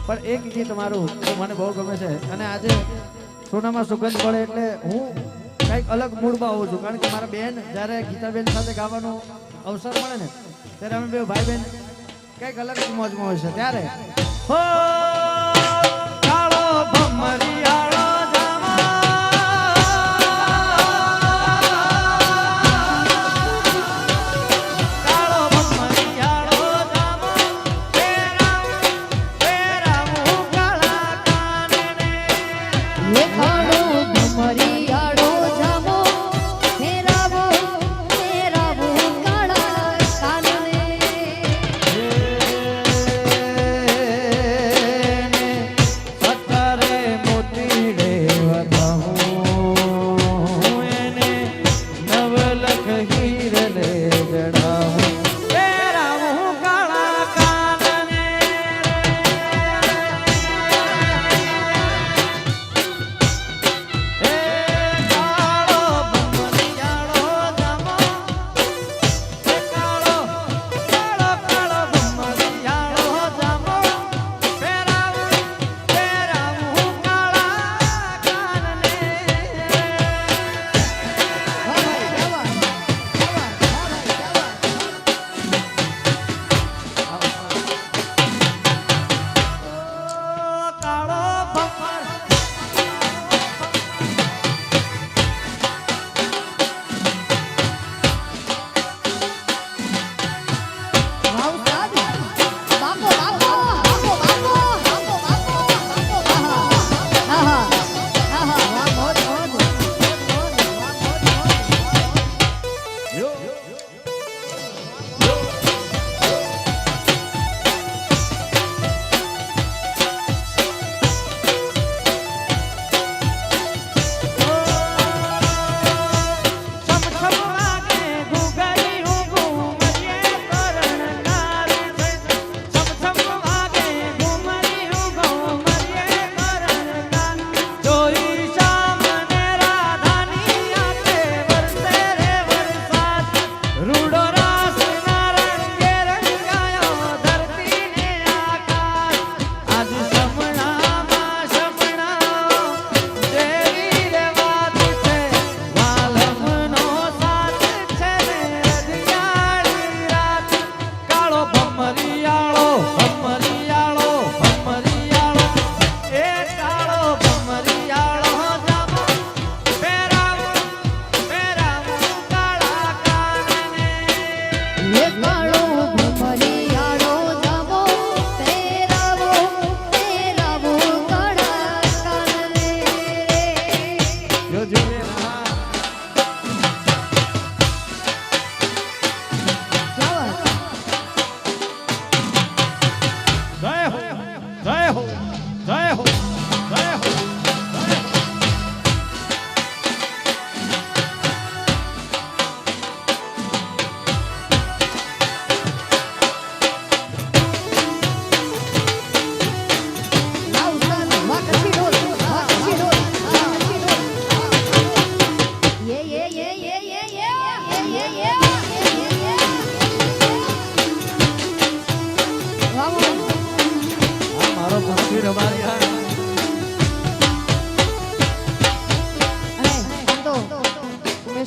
પણ એક ગીત તમારું મને બહુ ગમે છે અને આજે સોનામાં સુગંધ પડે એટલે હું કંઈક અલગ મૂડમાં હોઉં છું કારણ કે મારા બેન જ્યારે ગીતાબેન સાથે ગાવાનો અવસર મળે ને ત્યારે અમે બે ભાઈ બહેન કંઈક અલગ મોજમાં હોય છે ત્યારે હો કાળો ભમરિયાળો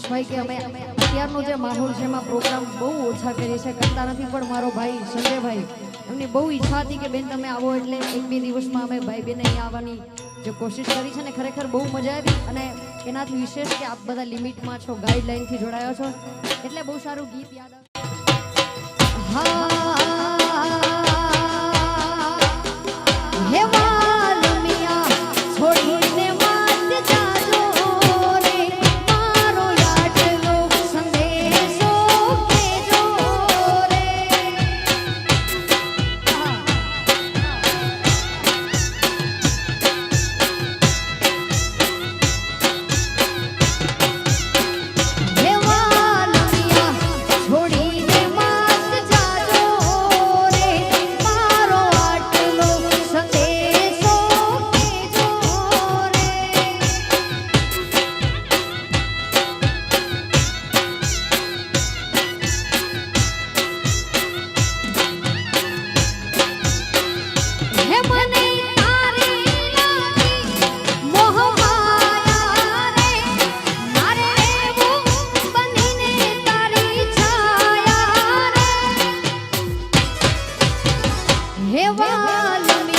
ભાઈ કે અમે અત્યારનો જે માહોલ છે એમાં પ્રોગ્રામ બહુ ઓછા કરીએ છે કરતા નથી પણ મારો ભાઈ સંજયભાઈ એમની બહુ ઈચ્છા હતી કે બેન તમે આવો એટલે એક બે દિવસમાં અમે ભાઈ બેન અહીંયા આવવાની જે કોશિશ કરી છે ને ખરેખર બહુ મજા આવી અને એનાથી વિશેષ કે આપ બધા લિમિટમાં છો ગાઈડલાઈનથી જોડાયો છો એટલે બહુ સારું ગીત યાદ આવે છોડીને માત જાજો હે વાલમી